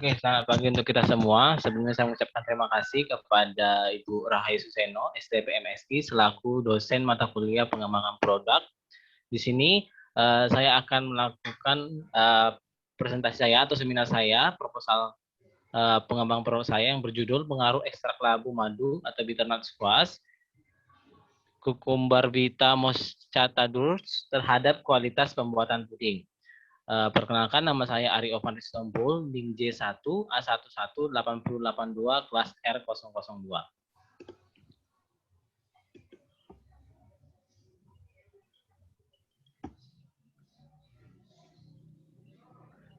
Oke, selamat pagi untuk kita semua. Sebelumnya saya mengucapkan terima kasih kepada Ibu Rahayu Suseno, STPMSI, selaku dosen mata kuliah pengembangan produk. Di sini saya akan melakukan presentasi saya atau seminar saya, proposal pengembangan produk saya yang berjudul Pengaruh Ekstrak Labu Madu atau Bitternut Squash, Cucumber Vita moschata durs terhadap kualitas pembuatan puding. Perkenalkan, nama saya Ari Ovan Ristompul, NIM J1 A118082 kelas R002.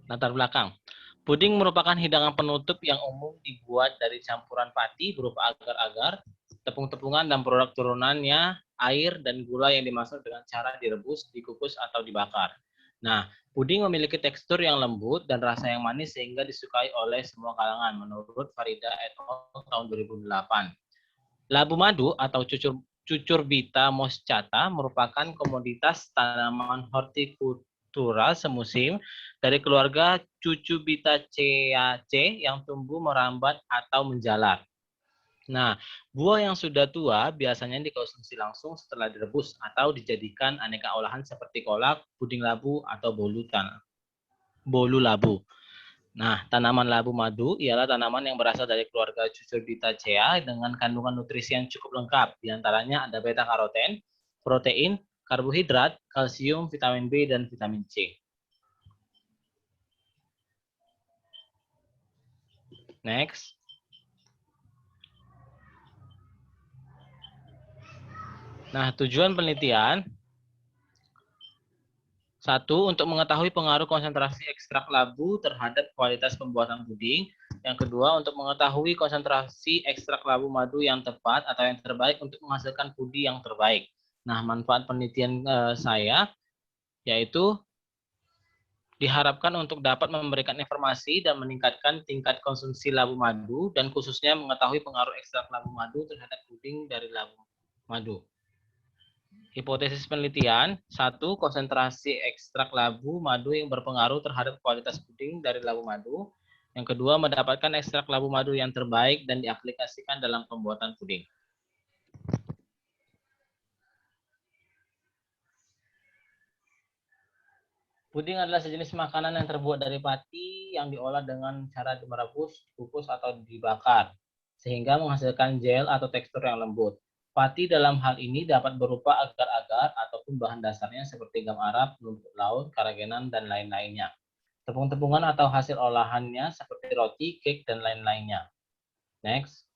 Latar belakang. Puding merupakan hidangan penutup yang umum dibuat dari campuran pati berupa agar-agar, tepung-tepungan, dan produk turunannya, air, dan gula yang dimasak dengan cara direbus, dikukus, atau dibakar. Nah, puding memiliki tekstur yang lembut dan rasa yang manis sehingga disukai oleh semua kalangan, menurut Farida et al. Tahun 2008. Labu madu atau Cucurbita moschata merupakan komoditas tanaman hortikultura semusim dari keluarga Cucurbitaceae yang tumbuh merambat atau menjalar. Nah, buah yang sudah tua biasanya dikonsumsi langsung setelah direbus atau dijadikan aneka olahan seperti kolak, puding labu, atau bolu labu. Nah, tanaman labu madu ialah tanaman yang berasal dari keluarga Cucurbitaceae dengan kandungan nutrisi yang cukup lengkap. Di antaranya ada beta-karoten, protein, karbohidrat, kalsium, vitamin B, dan vitamin C. Next. Nah, tujuan penelitian. 1. Untuk mengetahui pengaruh konsentrasi ekstrak labu terhadap kualitas pembuatan puding. Yang kedua, untuk mengetahui konsentrasi ekstrak labu madu yang tepat atau yang terbaik untuk menghasilkan puding yang terbaik. Nah, manfaat penelitian saya yaitu diharapkan untuk dapat memberikan informasi dan meningkatkan tingkat konsumsi labu madu dan khususnya mengetahui pengaruh ekstrak labu madu terhadap puding dari labu madu. Hipotesis penelitian, 1. Konsentrasi ekstrak labu madu yang berpengaruh terhadap kualitas puding dari labu madu. Yang kedua, mendapatkan ekstrak labu madu yang terbaik dan diaplikasikan dalam pembuatan puding. Puding adalah sejenis makanan yang terbuat dari pati yang diolah dengan cara merebus, kukus, atau dibakar, sehingga menghasilkan gel atau tekstur yang lembut. Pati dalam hal ini dapat berupa agar-agar ataupun bahan dasarnya seperti gam arab, rumput laut, karagenan, dan lain-lainnya. Tepung-tepungan atau hasil olahannya seperti roti, cake, dan lain-lainnya. Next.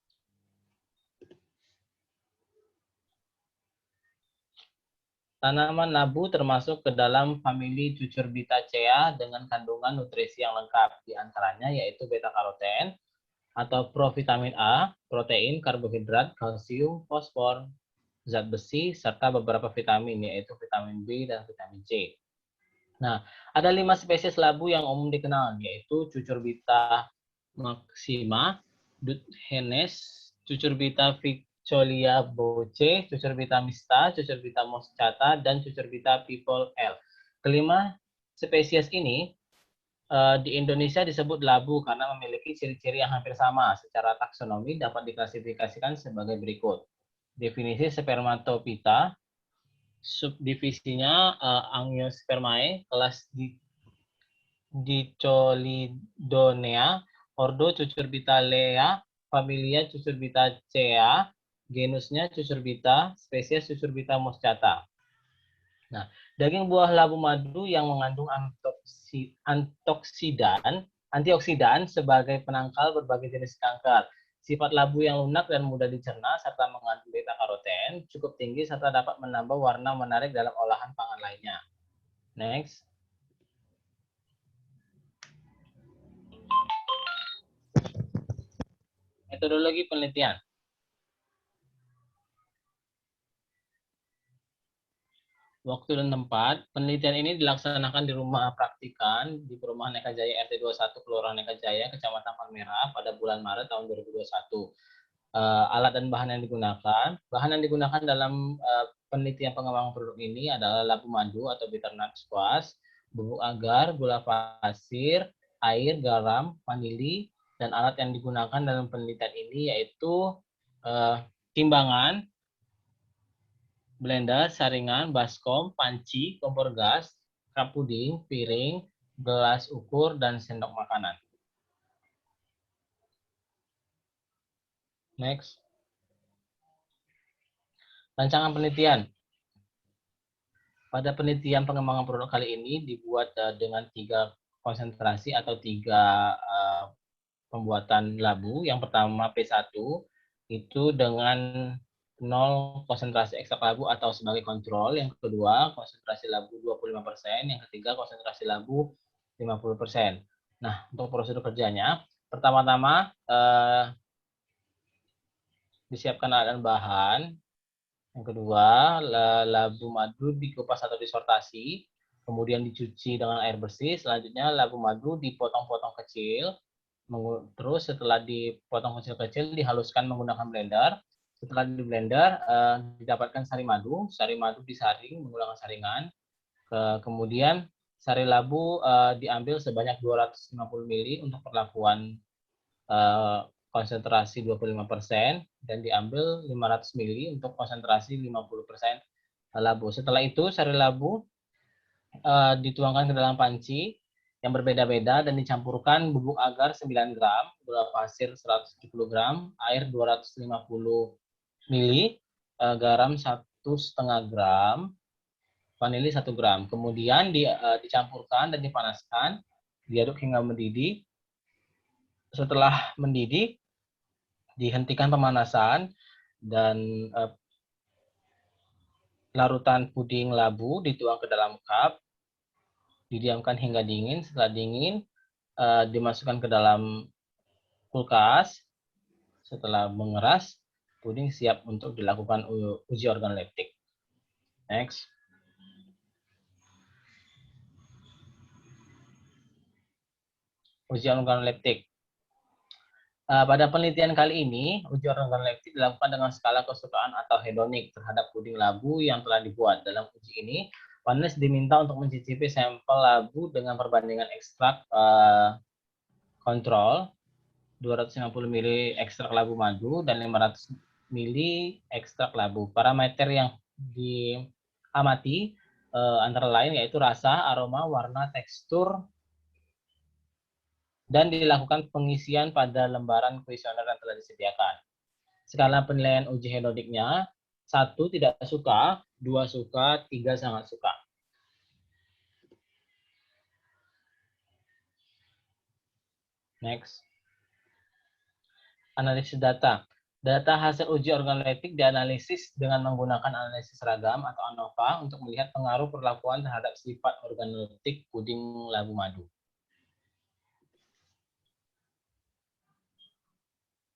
Tanaman labu termasuk ke dalam famili Cucurbitaceae dengan kandungan nutrisi yang lengkap, di antaranya yaitu beta-karoten atau provitamin A, protein, karbohidrat, kalsium, fosfor, zat besi, serta beberapa vitamin yaitu vitamin B dan vitamin C. Nah, ada 5 spesies labu yang umum dikenal, yaitu Cucurbita maxima, Duthennes, Cucurbita Vicolia boce, Cucurbita mista, Cucurbita moschata, dan Cucurbita people L. Kelima spesies ini di Indonesia disebut labu karena memiliki ciri-ciri yang hampir sama. Secara taksonomi dapat diklasifikasikan sebagai berikut. Definisi Spermatophyta, subdivisinya Angiospermae, kelas Dicolidonea, ordo Cucurbitaceae, familia Cucurbitaceae, genusnya Cucurbita, spesies Cucurbita moschata. Nah, daging buah labu madu yang mengandung antioksidan sebagai penangkal berbagai jenis kanker. Sifat labu yang lunak dan mudah dicerna serta mengandung beta-karoten cukup tinggi serta dapat menambah warna menarik dalam olahan pangan lainnya. Next. Metodologi penelitian. Waktu dan tempat, penelitian ini dilaksanakan di rumah praktikan di Perumahan Eka Jaya RT 21 Kelurahan Eka Jaya, Kecamatan Palmerah pada bulan Maret tahun 2021. Alat dan bahan yang digunakan dalam penelitian pengembangan produk ini adalah labu madu atau bitternut squash, bubuk agar, gula pasir, air, garam, vanili, dan alat yang digunakan dalam penelitian ini yaitu timbangan, blender, saringan, baskom, panci, kompor gas, cup puding, piring, gelas ukur, dan sendok makanan. Next. Rancangan penelitian. Pada penelitian pengembangan produk kali ini dibuat dengan 3 konsentrasi atau 3 pembuatan labu. Yang pertama P1 itu dengan 0 konsentrasi ekstrak labu atau sebagai kontrol. Yang kedua konsentrasi labu 25%. Yang ketiga konsentrasi labu 50%. Nah, untuk prosedur kerjanya, pertama-tama disiapkan alat dan bahan. Yang kedua, labu madu dikupas atau disortasi, kemudian dicuci dengan air bersih. Selanjutnya, labu madu dipotong-potong kecil. Terus setelah dipotong kecil-kecil, dihaluskan menggunakan blender. Setelah di blender, didapatkan sari madu. Sari madu disaring menggunakan saringan. Kemudian, sari labu diambil sebanyak 250 ml untuk perlakuan konsentrasi 25% dan diambil 500 ml untuk konsentrasi 50% labu. Setelah itu sari labu dituangkan ke dalam panci yang berbeda-beda dan dicampurkan bubuk agar 9 gram, gula pasir 170 gram, air 250 ml, garam 1,5 gram, vanili 1 gram. Kemudian dicampurkan dan dipanaskan, diaduk hingga mendidih. Setelah mendidih, dihentikan pemanasan dan larutan puding labu dituang ke dalam cup, didiamkan hingga dingin. Setelah dingin, dimasukkan ke dalam kulkas. Setelah mengeras, puding siap untuk dilakukan uji organoleptik. Next. Uji organoleptik. Pada penelitian kali ini, uji organoleptik dilakukan dengan skala kesukaan atau hedonik terhadap puding labu yang telah dibuat. Dalam uji ini, panelis diminta untuk mencicipi sampel labu dengan perbandingan ekstrak kontrol, 250 ml ekstrak labu madu, dan 500 ml ekstrak labu. Parameter yang diamati antara lain yaitu rasa, aroma, warna, tekstur, dan dilakukan pengisian pada lembaran kuesioner yang telah disediakan. Skala penilaian uji hedoniknya, 1 tidak suka, 2 suka, 3 sangat suka. Next. Analisis data. Data hasil uji organoleptik dianalisis dengan menggunakan analisis seragam atau ANOVA untuk melihat pengaruh perlakuan terhadap sifat organoleptik puding labu madu.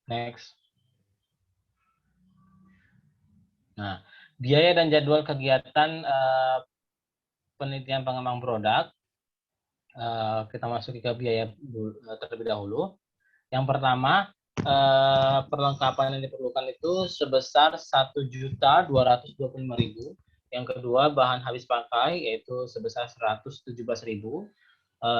Next. Nah, biaya dan jadwal kegiatan penelitian pengembang produk. Kita masuki ke biaya terlebih dahulu. Yang pertama, perlengkapan yang diperlukan itu sebesar 1.225.000. Yang kedua, bahan habis pakai yaitu sebesar 117.000.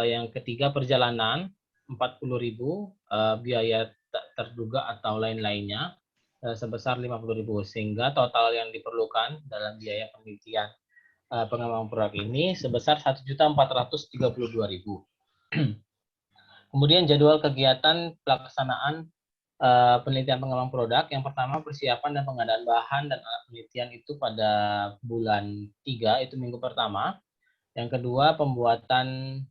Yang ketiga, perjalanan 40.000, biaya tak terduga atau lain-lainnya sebesar 50.000, sehingga total yang diperlukan dalam biaya penelitian pengembangan produk ini sebesar 1.432.000. Kemudian jadwal kegiatan pelaksanaan penelitian pengembang produk. Yang pertama, persiapan dan pengadaan bahan dan alat penelitian itu pada bulan 3, itu minggu pertama. Yang kedua, pembuatan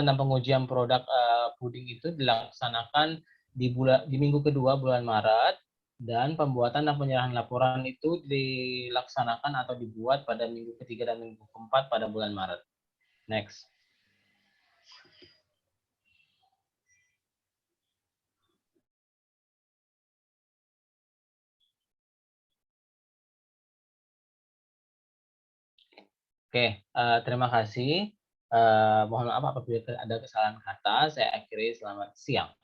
dan pengujian produk puding itu dilaksanakan di minggu kedua bulan Maret, dan pembuatan dan penyerahan laporan itu dilaksanakan atau dibuat pada minggu ketiga dan minggu keempat pada bulan Maret. Next. Oke, terima kasih. Mohon maaf apabila ada kesalahan kata. Saya akhiri, selamat siang.